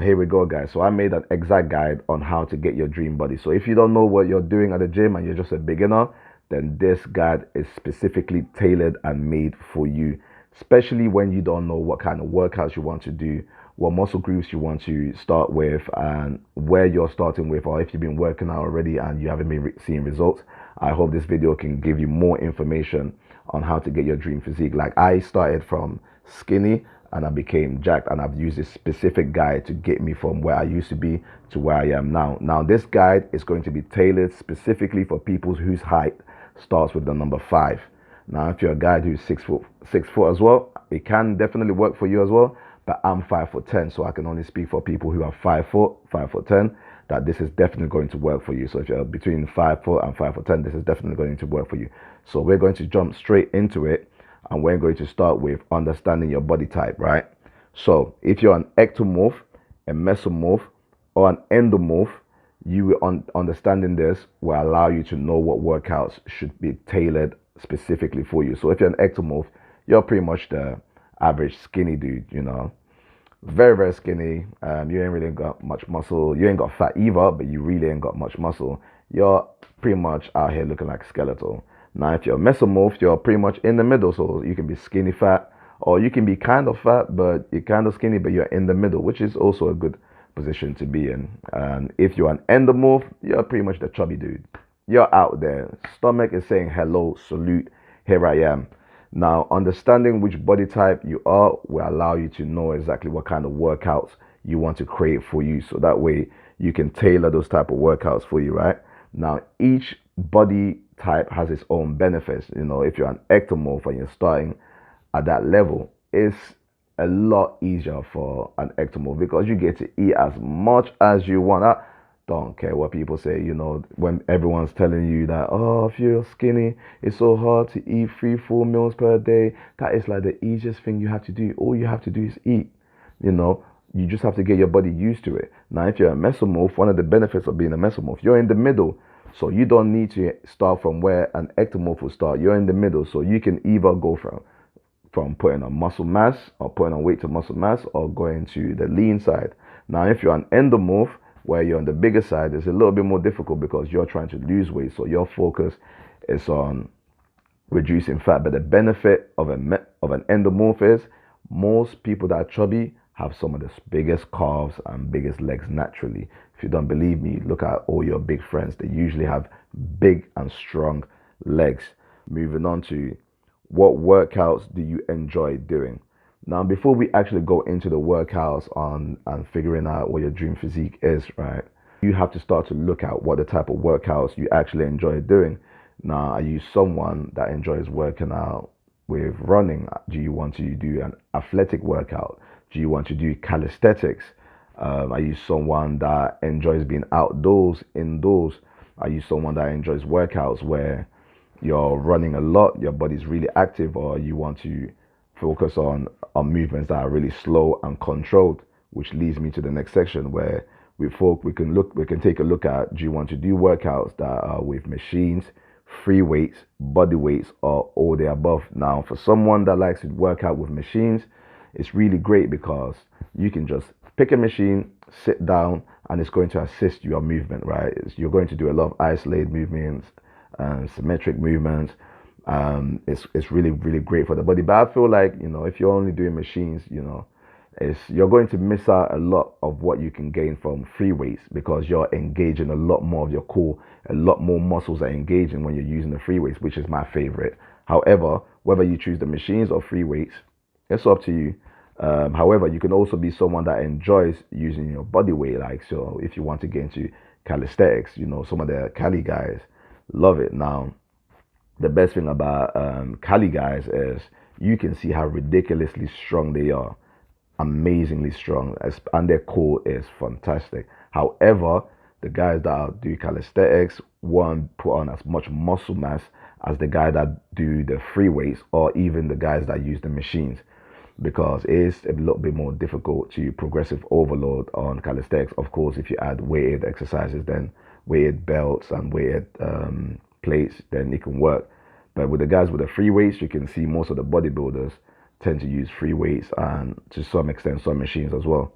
Here we go, guys. So I made an exact guide on how to get your dream body. So if you don't know what you're doing at the gym and you're just a beginner, then this guide is specifically tailored and made for you, especially when you don't know what kind of workouts you want to do, what muscle groups you want to start with, and where you're starting with, or if you've been working out already and you haven't been seeing results. I hope this video can give you more information on how to get your dream physique. Like, I started from skinny and I became jacked, and I've used this specific guide to get me from where I used to be to where I am now. Now this guide is going to be tailored specifically for people whose height starts with the number 5. Now if you're a guy who's 6 foot as well, it can definitely work for you as well, but I'm 5'10", so I can only speak for people who are 5 foot, 5'10", that this is definitely going to work for you. So if you're between 5 foot and 5'10", this is definitely going to work for you. So we're going to jump straight into it, and we're going to start with understanding your body type, right? So if you're an ectomorph, a mesomorph, or an endomorph, you understanding this will allow you to know what workouts should be tailored specifically for you. So if you're an ectomorph, you're pretty much the average skinny dude, you know, very, very skinny. You ain't really got much muscle. You ain't got fat either, but you really ain't got much muscle. You're pretty much out here looking like skeletal. Now, if you're a mesomorph, you're pretty much in the middle. So you can be skinny fat, or you can be kind of fat, but you're kind of skinny, but you're in the middle, which is also a good position to be in. And if you're an endomorph, you're pretty much the chubby dude. You're out there. Stomach is saying hello, salute, here I am. Now, understanding which body type you are will allow you to know exactly what kind of workouts you want to create for you. So that way you can tailor those type of workouts for you, right? Now, each body type has its own benefits. You know, if you're an ectomorph and you're starting at that level, it's a lot easier for an ectomorph because you get to eat as much as you want. I don't care what people say, you know, when everyone's telling you that, oh, if you're skinny, it's so hard to eat 3-4 meals per day. That is like the easiest thing you have to do. All you have to do is eat. You know, you just have to get your body used to it. Now, if you're a mesomorph, one of the benefits of being a mesomorph, you're in the middle. So you don't need to start from where an ectomorph will start. You're in the middle. So you can either go from putting on muscle mass or putting on weight to muscle mass, or going to the lean side. Now, if you're an endomorph, where you're on the bigger side, it's a little bit more difficult because you're trying to lose weight. So your focus is on reducing fat. But the benefit of an endomorph is most people that are chubby have some of the biggest calves and biggest legs naturally. If you don't believe me, look at all your big friends. They usually have big and strong legs. Moving on to what workouts do you enjoy doing? Now, before we actually go into the workouts and figuring out what your dream physique is, right, you have to start to look at what the type of workouts you actually enjoy doing. Now, are you someone that enjoys working out with running? Do you want to do an athletic workout? Do you want to do calisthenics? Are you someone that enjoys being outdoors, indoors? Are you someone that enjoys workouts where you're running a lot, your body's really active, or you want to focus on movements that are really slow and controlled? Which leads me to the next section where we can take a look at, do you want to do workouts that are with machines, free weights, body weights, or all the above? Now, for someone that likes to work out with machines, it's really great because you can just pick a machine, sit down, and it's going to assist your movement, right? You're going to do a lot of isolated movements and symmetric movements. It's really, really great for the body. But I feel like, you know, if you're only doing machines, you know, you're going to miss out a lot of what you can gain from free weights because you're engaging a lot more of your core. A lot more muscles are engaging when you're using the free weights, which is my favorite. However, whether you choose the machines or free weights, it's up to you. However, you can also be someone that enjoys using your body weight. Like, so if you want to get into calisthenics, you know, some of the Cali guys love it. Now, the best thing about Cali guys is you can see how ridiculously strong they are. Amazingly strong, and their core is fantastic. However, the guys that do calisthenics won't put on as much muscle mass as the guy that do the free weights, or even the guys that use the machines, because it's a little bit more difficult to progressive overload on calisthenics. Of course, if you add weighted exercises, then weighted belts and weighted plates, then it can work. But with the guys with the free weights, you can see most of the bodybuilders tend to use free weights and to some extent some machines as well.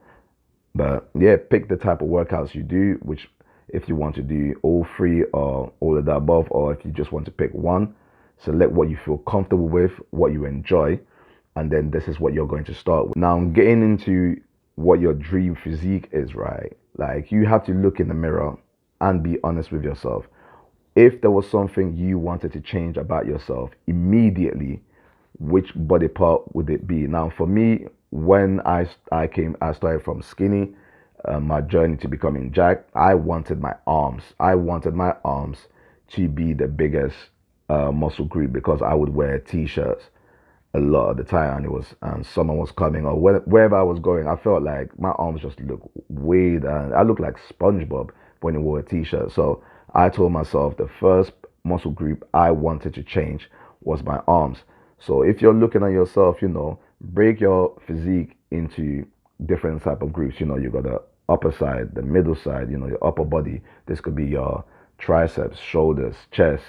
But yeah, pick the type of workouts you do, which if you want to do all three or all of the above, or if you just want to pick one, select what you feel comfortable with, what you enjoy, and then this is what you're going to start with. Now, getting into what your dream physique is, right? Like, you have to look in the mirror and be honest with yourself. If there was something you wanted to change about yourself immediately, which body part would it be? Now, for me, when I started from skinny, my journey to becoming jacked. I wanted my arms. I wanted my arms to be the biggest muscle group because I would wear t-shirts a lot of the time, and summer was coming, or wherever I was going, I felt like my arms just looked weird, and I looked like SpongeBob when he wore a t-shirt. So I told myself the first muscle group I wanted to change was my arms. So if you're looking at yourself, break your physique into different type of groups. You got the upper side, the middle side, your upper body. This could be your triceps, shoulders, chest.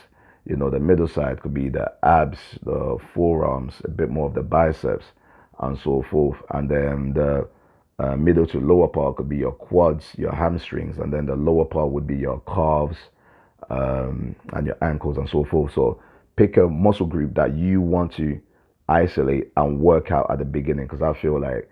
The middle side could be the abs, the forearms, a bit more of the biceps, and so forth. And then the middle to lower part could be your quads, your hamstrings, and then the lower part would be your calves, and your ankles, and so forth. So pick a muscle group that you want to isolate and work out at the beginning, because I feel like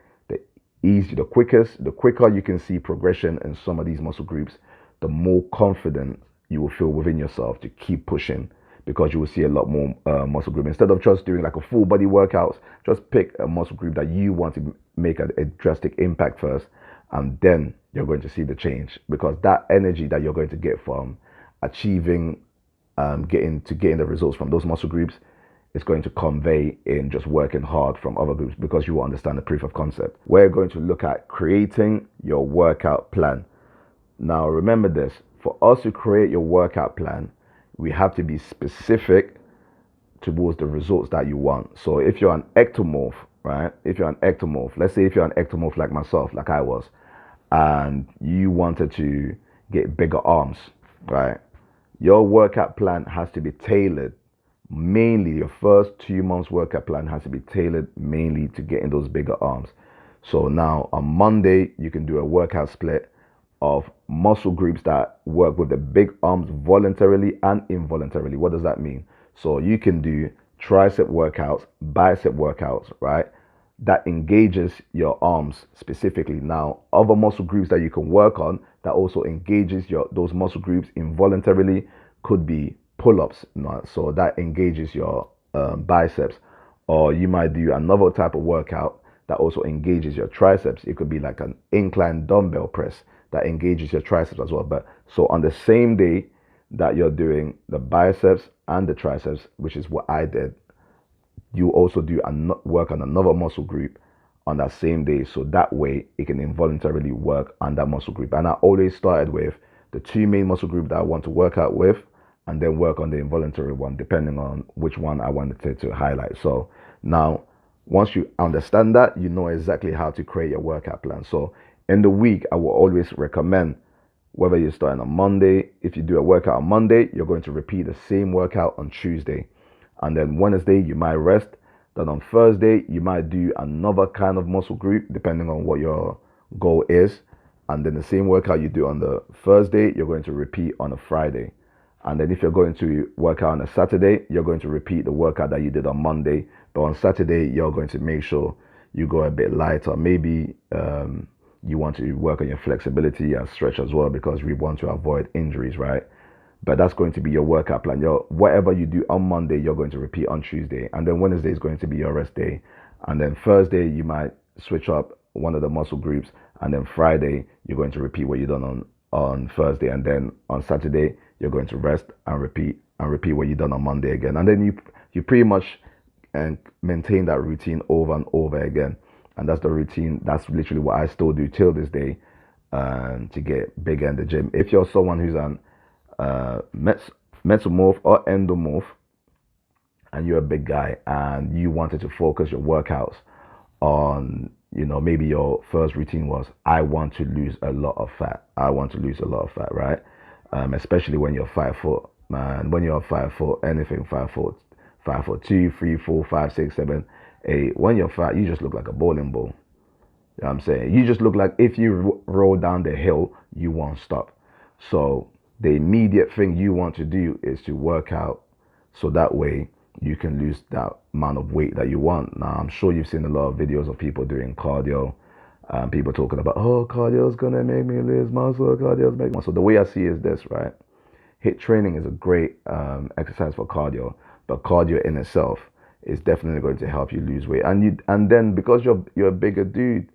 the quicker you can see progression in some of these muscle groups, the more confident you will feel within yourself to keep pushing, because you will see a lot more muscle group. Instead of just doing like a full body workout, just pick a muscle group that you want to make a drastic impact first, and then you're going to see the change, because that energy that you're going to get from achieving getting the results from those muscle groups is going to convey in just working hard from other groups, because you will understand the proof of concept. We're going to look at creating your workout plan. Now, remember this, for us to create your workout plan, we have to be specific towards the results that you want. So if you're an ectomorph, right? If you're an ectomorph, let's say if you're an ectomorph like myself, like I was, and you wanted to get bigger arms, right? Your workout plan has to be tailored. Mainly, your first 2 months workout plan has to be tailored mainly to getting those bigger arms. So now on Monday, you can do a workout split of muscle groups that work with the big arms voluntarily and involuntarily. What does that mean? So you can do tricep workouts, bicep workouts, right? That engages your arms specifically. Now, other muscle groups that you can work on that also engages those muscle groups involuntarily could be pull-ups. So that engages your biceps. Or you might do another type of workout that also engages your triceps. It could be like an incline dumbbell press that engages your triceps as well. But so on the same day that you're doing the biceps and the triceps, which is what I did, you also do work on another muscle group on that same day, so that way it can involuntarily work on that muscle group. And I always started with the 2 main muscle groups that I want to work out with, and then work on the involuntary one depending on which one I wanted to highlight. So now, once you understand that, you know exactly how to create your workout plan. So in the week, I will always recommend, whether you're starting on Monday, if you do a workout on Monday, you're going to repeat the same workout on Tuesday. And then Wednesday, you might rest. Then on Thursday, you might do another kind of muscle group, depending on what your goal is. And then the same workout you do on the Thursday, you're going to repeat on a Friday. And then if you're going to work out on a Saturday, you're going to repeat the workout that you did on Monday. But on Saturday, you're going to make sure you go a bit lighter. Maybe you want to work on your flexibility and stretch as well, because we want to avoid injuries, right? But that's going to be your workout plan. Whatever you do on Monday, you're going to repeat on Tuesday. And then Wednesday is going to be your rest day. And then Thursday, you might switch up one of the muscle groups. And then Friday, you're going to repeat what you done on Thursday. And then on Saturday, you're going to rest and repeat what you done on Monday again. And then you pretty much maintain that routine over and over again. And that's the routine. That's literally what I still do till this day to get bigger in the gym. If you're someone who's an Mesomorph or Endomorph, and you're a big guy and you wanted to focus your workouts on, maybe your first routine was, I want to lose a lot of fat. Right? Especially when you're 5 foot, man. When you're 5 foot, anything 5 foot, 5'2", 3, 4, 5, 6, 7, 8. When you're fat, you just look like a bowling ball. You know what I'm saying? You just look like if you roll down the hill, you won't stop. So the immediate thing you want to do is to work out so that way you can lose that amount of weight that you want. Now, I'm sure you've seen a lot of videos of people doing cardio. People talking about, oh, cardio is going to make me lose muscle, cardio is making muscle. The way I see it is this, right? HIIT training is a great exercise for cardio, but cardio in itself is definitely going to help you lose weight. And then because you're a bigger dude,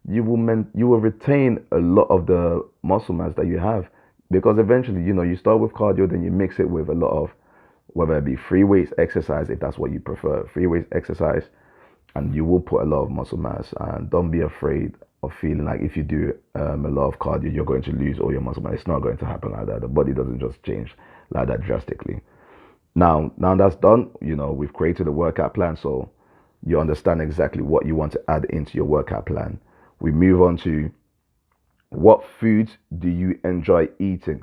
you will retain a lot of the muscle mass that you have, because eventually, you start with cardio, then you mix it with a lot of, whether it be free weights exercise, if that's what you prefer, free weights exercise, and you will put a lot of muscle mass. And don't be afraid of feeling like if you do a lot of cardio, you're going to lose all your muscle mass. It's not going to happen like that. The body doesn't just change like that drastically. Now that's done, we've created a workout plan, so you understand exactly what you want to add into your workout plan. We move on to what foods do you enjoy eating?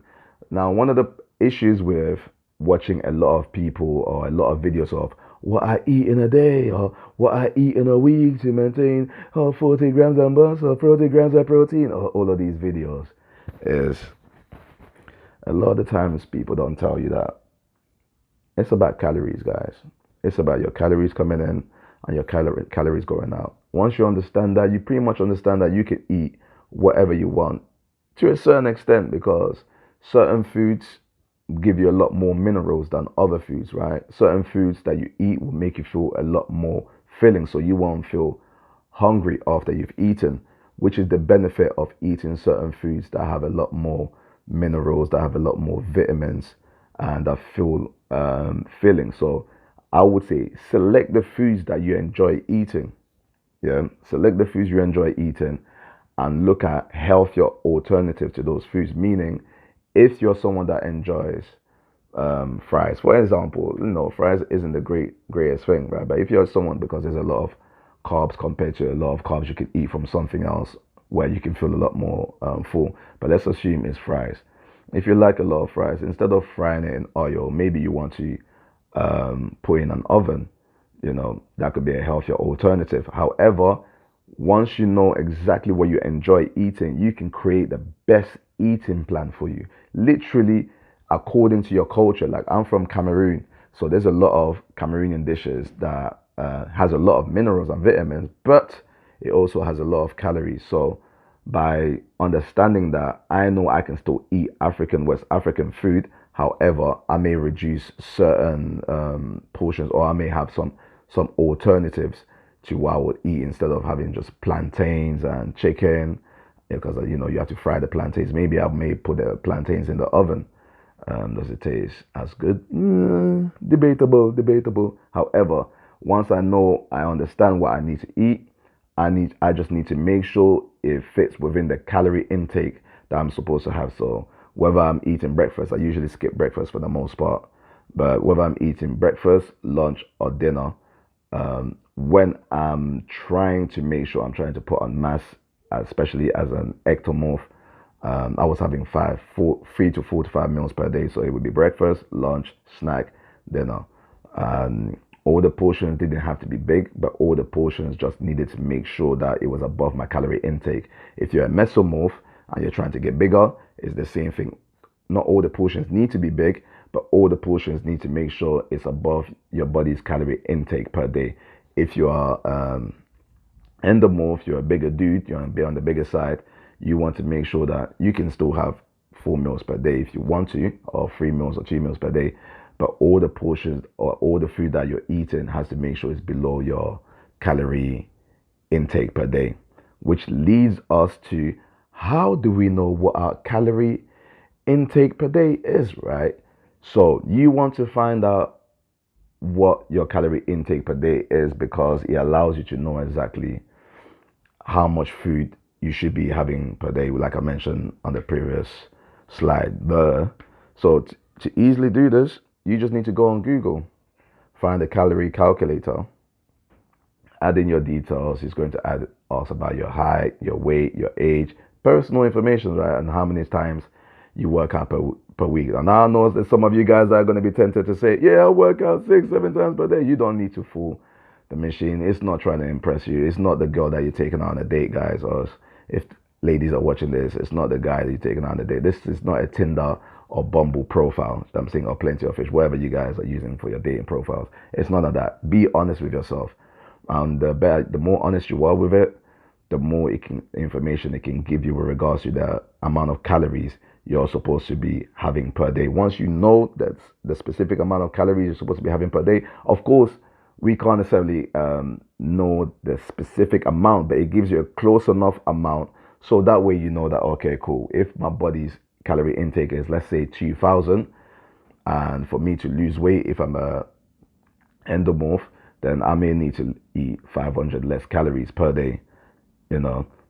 Now, one of the issues with watching a lot of people or a lot of videos of what I eat in a day or what I eat in a week to maintain 40 grams of muscle, 40 grams of protein, or all of these videos is a lot of the times people don't tell you that it's about calories, guys. It's about your calories coming in and your calories going out. Once you understand that, you pretty much understand that you can eat whatever you want to a certain extent, because certain foods give you a lot more minerals than other foods, right? Certain foods that you eat will make you feel a lot more filling, so you won't feel hungry after you've eaten, which is the benefit of eating certain foods that have a lot more minerals, that have a lot more vitamins, and that feel filling. So I would say select the foods that you enjoy eating. Yeah, select the foods you enjoy eating and look at healthier alternative to those foods. Meaning, if you're someone that enjoys fries, for example, fries isn't the greatest thing, right? But if you're someone, because there's a lot of carbs compared to a lot of carbs you could eat from something else where you can feel a lot more full. But let's assume it's fries. If you like a lot of fries, instead of frying it in oil, maybe you want to put in an oven. That could be a healthier alternative. However, once you know exactly what you enjoy eating, you can create the best eating plan for you, literally according to your culture. Like, I'm from Cameroon, so there's a lot of Cameroonian dishes that has a lot of minerals and vitamins, but it also has a lot of calories. So by understanding that, I know I can still eat West African food. However, I may reduce certain portions, or I may have some alternatives to what I would eat, instead of having just plantains and chicken, because you have to fry the plantains. Maybe I may put the plantains in the oven. Does it taste as good? Debatable. However, once I know, I understand what I need to eat, I just need to make sure it fits within the calorie intake that I'm supposed to have. So whether I'm eating breakfast, I usually skip breakfast for the most part, but whether I'm eating breakfast, lunch, or dinner, when I'm trying to make sure I'm trying to put on mass, especially as an ectomorph, I was having 3 to 4 to 5 meals per day. So it would be breakfast, lunch, snack, dinner. All the portions didn't have to be big, but all the portions just needed to make sure that it was above my calorie intake. If you're a mesomorph and you're trying to get bigger, it's the same thing. Not all the portions need to be big, but all the portions need to make sure it's above your body's calorie intake per day. If you are endomorph, you're a bigger dude, you're on the bigger side, you want to make sure that you can still have 4 meals per day if you want to, or 3 meals or 2 meals per day, but all the portions or all the food that you're eating has to make sure it's below your calorie intake per day. Which leads us to, how do we know what our calorie intake per day is, right? So you want to find out what your calorie intake per day is, because it allows you to know exactly how much food you should be having per day, like I mentioned on the previous slide. So to easily do this, you just need to go on Google, find a calorie calculator, add in your details. It's going to ask about your height, your weight, your age, personal information, right? And how many times you work out per week. And I know that some of you guys are going to be tempted to say, yeah, I work out 6-7 times per day. You don't need to fool The machine is not trying to impress you. It's not the girl that you're taking on a date, guys. Or if ladies are watching this, it's not the guy that you're taking on a date. This is not a Tinder or Bumble profile. I'm saying, or Plenty of Fish, whatever you guys are using for your dating profiles. It's none of that. Be honest with yourself. And the more honest you are with it, the more information it can give you with regards to the amount of calories you're supposed to be having per day. Once you know that's the specific amount of calories you're supposed to be having per day, of course, we can't necessarily know the specific amount, but it gives you a close enough amount so that way you know that, okay, cool. If my body's calorie intake is, let's say, 2,000, and for me to lose weight, if I'm a endomorph, then I may need to eat 500 less calories per day,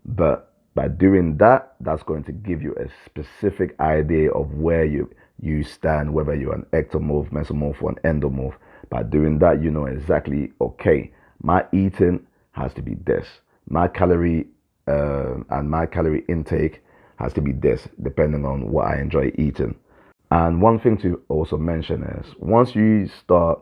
But by doing that, that's going to give you a specific idea of where you stand, whether you're an ectomorph, mesomorph, or an endomorph. By doing that, you know exactly, okay, my eating has to be this. My calorie and my calorie intake has to be this, depending on what I enjoy eating. And one thing to also mention is once you start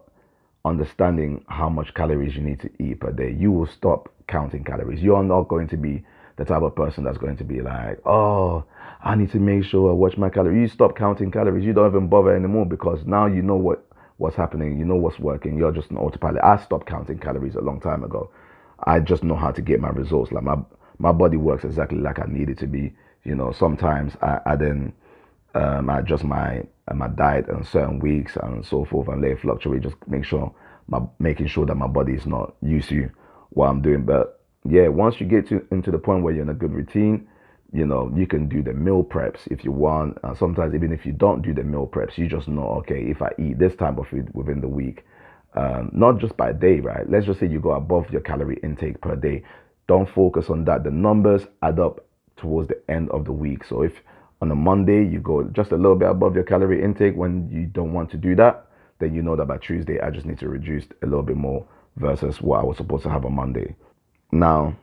understanding how much calories you need to eat per day, you will stop counting calories. You are not going to be the type of person that's going to be like, oh, I need to make sure I watch my calories. You stop counting calories. You don't even bother anymore because now you know what's happening. You know what's working. You're just an autopilot. I stopped counting calories a long time ago. I just know how to get my results. Like my body works exactly like I need it to be. Sometimes I then adjust my diet on certain weeks and so forth and let it fluctuate. Just making sure that my body is not used to what I'm doing. But yeah, once you get into the point where you're in a good routine, you can do the meal preps if you want. Sometimes even if you don't do the meal preps, you just know, okay, if I eat this type of food within the week, not just by day, right? Let's just say you go above your calorie intake per day. Don't focus on that. The numbers add up towards the end of the week. So if on a Monday you go just a little bit above your calorie intake when you don't want to do that, then you know that by Tuesday I just need to reduce a little bit more versus what I was supposed to have on Monday. Now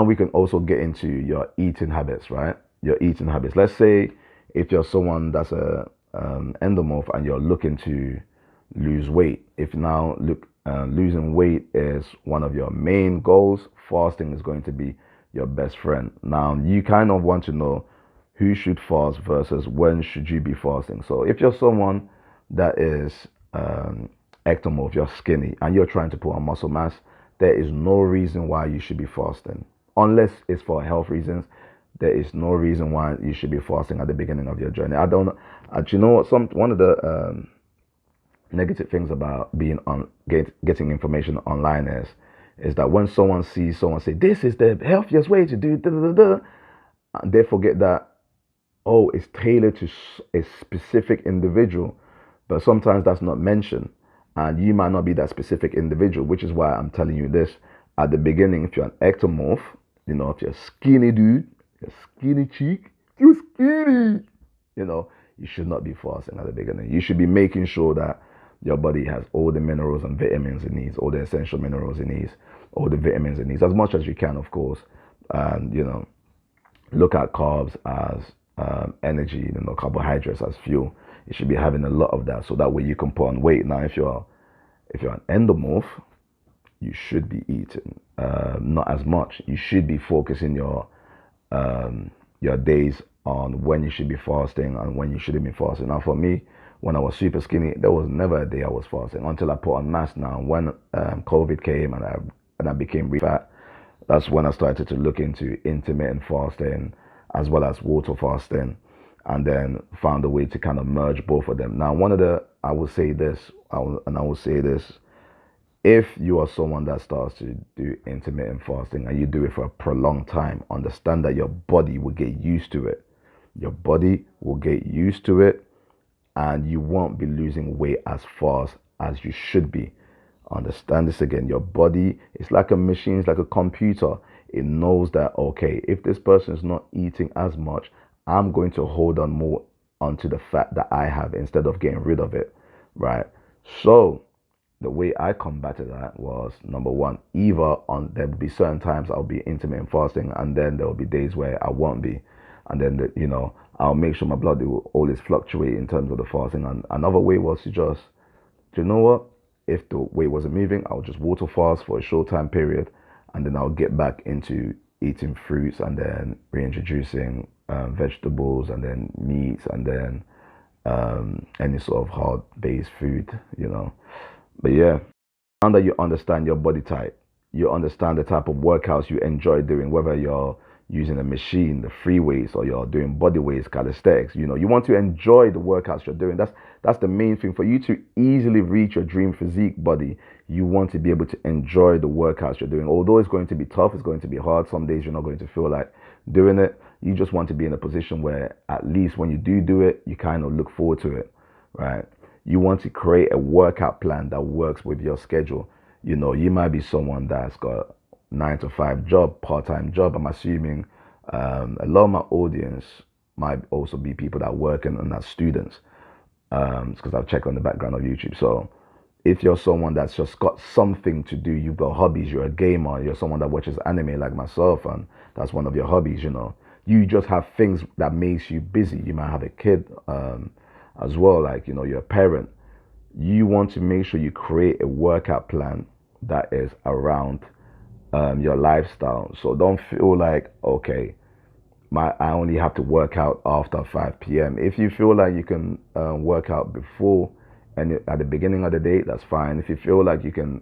we can also get into your eating habits, right? Your eating habits. Let's say if you're someone that's a endomorph and you're looking to lose weight. If now losing weight is one of your main goals, fasting is going to be your best friend. Now you kind of want to know who should fast versus when should you be fasting. So if you're someone that is ectomorph, you're skinny and you're trying to put on muscle mass, there is no reason why you should be fasting. Unless it's for health reasons, there is no reason why you should be fasting at the beginning of your journey. You know what? One of the negative things about being getting information online is that when someone sees someone say this is the healthiest way to do they forget that, oh, it's tailored to a specific individual, but sometimes that's not mentioned, and you might not be that specific individual, which is why I'm telling you this at the beginning. If you're an ectomorph, if you're a skinny dude, you're skinny cheek, you're skinny, you should not be fasting at the beginning. You should be making sure that your body has all the minerals and vitamins it needs, all the essential minerals it needs, all the vitamins it needs, as much as you can, of course. And, look at carbs as energy, carbohydrates as fuel. You should be having a lot of that so that way you can put on weight. Now, if you're an endomorph, you should be eating not as much. You should be focusing your days on when you should be fasting and when you shouldn't be fasting. Now, for me, when I was super skinny, there was never a day I was fasting until I put on mass. Now, when COVID came and I became really fat, that's when I started to look into intermittent fasting as well as water fasting, and then found a way to kind of merge both of them. Now, I will say this, if you are someone that starts to do intermittent fasting and you do it for a prolonged time, understand that your body will get used to it. Your body will get used to it, and you won't be losing weight as fast as you should be. Understand this again. Your body is like a machine, it's like a computer. It knows that, okay, if this person is not eating as much, I'm going to hold on more onto the fat that I have instead of getting rid of it, right? So the way I combated that was, number one, there will be certain times I'll be intermittent fasting, and then there will be days where I won't be. And then, I'll make sure my blood will always fluctuate in terms of the fasting. And another way was to just, you know what? if the weight wasn't moving, I'll just water fast for a short time period, and then I'll get back into eating fruits and then reintroducing vegetables and then meats and then any sort of hard-based food, you know. But yeah, now that you understand your body type, you understand the type of workouts you enjoy doing, whether you're using a machine, the free weights, or you're doing body weights, calisthenics. You know, you want to enjoy the workouts you're doing. That's the main thing. For you to easily reach your dream physique body, you want to be able to enjoy the workouts you're doing. Although it's going to be tough, it's going to be hard. Some days you're not going to feel like doing it. You just want to be in a position where at least when you do it, you kind of look forward to it, right? You want to create a workout plan that works with your schedule. You know, you might be someone that's got 9 to 5 job, part-time job. I'm assuming a lot of my audience might also be people that work and are students, because I've checked on the background of YouTube. So if you're someone that's just got something to do, you've got hobbies, you're a gamer, you're someone that watches anime like myself, and that's one of your hobbies, you know, you just have things that makes you busy. You might have a kid as well, like, you know, you're a parent. You want to make sure you create a workout plan that is around your lifestyle. So don't feel like, okay, I only have to work out after 5 p.m. If you feel like you can work out before and at the beginning of the day, that's fine. If you feel like you can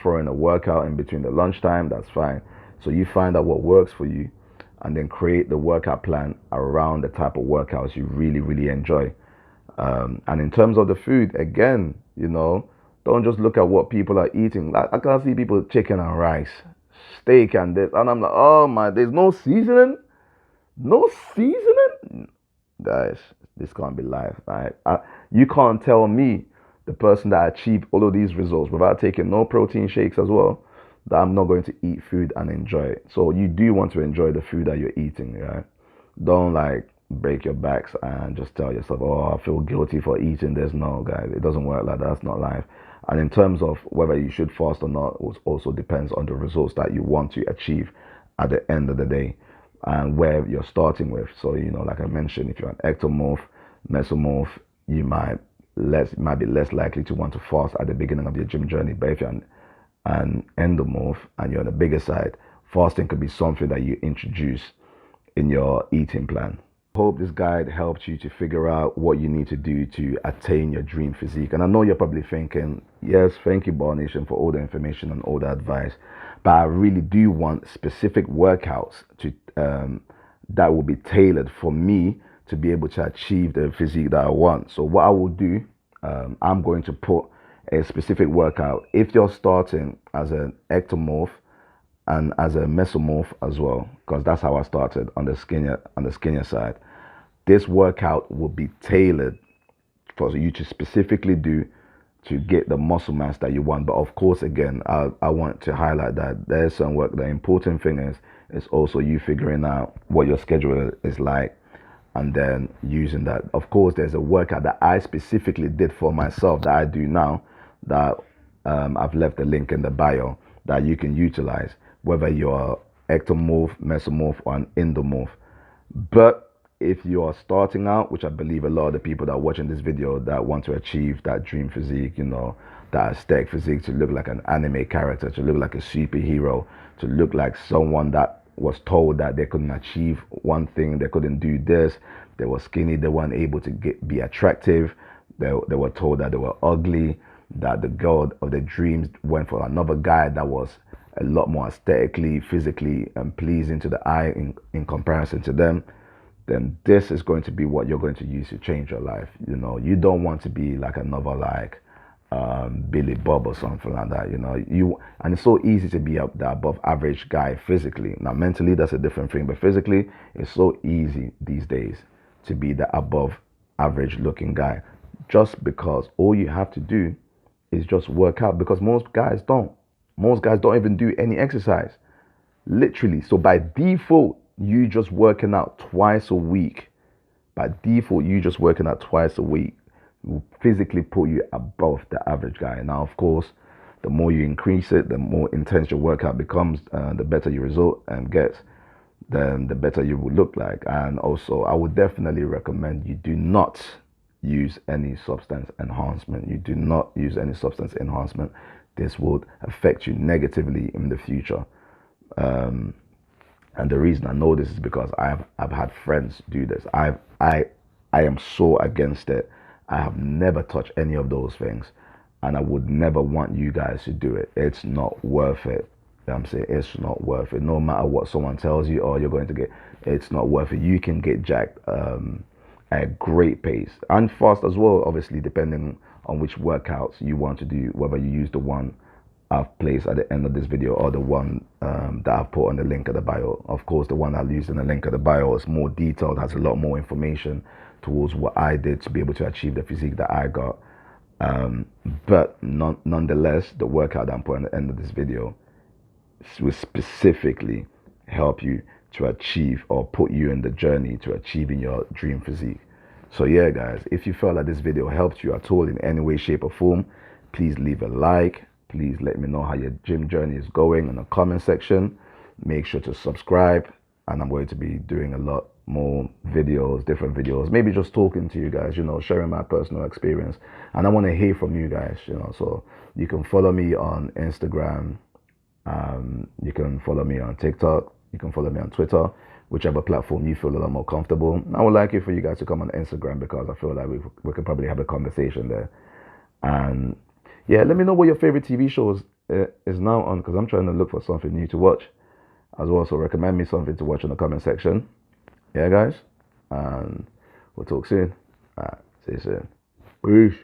throw in a workout in between the lunchtime, that's fine. So you find out what works for you and then create the workout plan around the type of workouts you really, really enjoy. And in terms of the food, again, you know, don't just look at what people are eating. Like, I can't see people chicken and rice, steak and this, and I'm like, oh my, there's no seasoning, no seasoning, guys. This can't be life, right? You can't tell me, the person that achieved all of these results without taking no protein shakes as well, that I'm not going to eat food and enjoy it. So you do want to enjoy the food that you're eating, right? Don't like break your backs and just tell yourself, oh, I feel guilty for eating this. No, guys, it doesn't work like that. That's not life. And in terms of whether you should fast or not, it also depends on the results that you want to achieve at the end of the day and where you're starting with. So, you know, like I mentioned, if you're an ectomorph, mesomorph, you might be less likely to want to fast at the beginning of your gym journey. But if you're an endomorph and you're on the bigger side, fasting could be something that you introduce in your eating plan. Hope this guide helped you to figure out what you need to do to attain your dream physique. And I know you're probably thinking, yes, thank you, Bar Nation, for all the information and all the advice, but I really do want specific workouts to that will be tailored for me to be able to achieve the physique that I want. So what I will do, I'm going to put a specific workout if you're starting as an ectomorph and as a mesomorph as well, because that's how I started on the skinnier side. This workout will be tailored for you to specifically do to get the muscle mass that you want. But of course, again, I want to highlight that there's some work. The important thing is also you figuring out what your schedule is like and then using that. Of course, there's a workout that I specifically did for myself that I do now that I've left the link in the bio that you can utilize, whether you're ectomorph, mesomorph, or an endomorph. But if you are starting out, which I believe a lot of the people that are watching this video that want to achieve that dream physique, you know, that aesthetic physique, to look like an anime character, to look like a superhero, to look like someone that was told that they couldn't achieve one thing, they couldn't do this, they were skinny, they weren't able to be attractive, they were told that they were ugly, that the girl of their dreams went for another guy that was a lot more aesthetically, physically pleasing to the eye in comparison to them, then this is going to be what you're going to use to change your life. You know, you don't want to be like another like Billy Bob or something like that. You know, and it's so easy to be the above average guy physically. Now mentally that's a different thing, but physically it's so easy these days to be the above average looking guy, just because all you have to do is just work out, because most guys don't even do any exercise, literally. So by default, you just working out twice a week, will physically put you above the average guy. Now, of course, the more you increase it, the more intense your workout becomes, the better your result gets, then the better you will look like. And also, I would definitely recommend you do not use any substance enhancement. You do not use any substance enhancement. This would affect you negatively in the future. And the reason I know this is because I've had friends do this. I am so against it. I have never touched any of those things, and I would never want you guys to do it. It's not worth it. You know what I'm saying? It's not worth it. No matter what someone tells you, oh, you're going to get, it's not worth it. You can get jacked at a great pace and fast as well, obviously, depending on which workouts you want to do, whether you use the one I've placed at the end of this video or the one that I've put on the link at the bio. Of course, the one I've used in the link at the bio is more detailed, has a lot more information towards what I did to be able to achieve the physique that I got. But nonetheless, the workout that I'm putting at the end of this video will specifically help you to achieve or put you in the journey to achieving your dream physique. So yeah, guys, if you felt like this video helped you at all in any way, shape or form, please leave a like. Please let me know how your gym journey is going in the comment section. Make sure to subscribe, and I'm going to be doing a lot more videos, different videos, maybe just talking to you guys, you know, sharing my personal experience. And I want to hear from you guys, you know, so you can follow me on Instagram, you can follow me on TikTok, you can follow me on Twitter, whichever platform you feel a lot more comfortable. I would like it for you guys to come on Instagram because I feel like we could probably have a conversation there. And yeah, let me know what your favorite TV shows is now on, because I'm trying to look for something new to watch as well. So recommend me something to watch in the comment section. Yeah, guys, and we'll talk soon. All right, see you soon. Peace.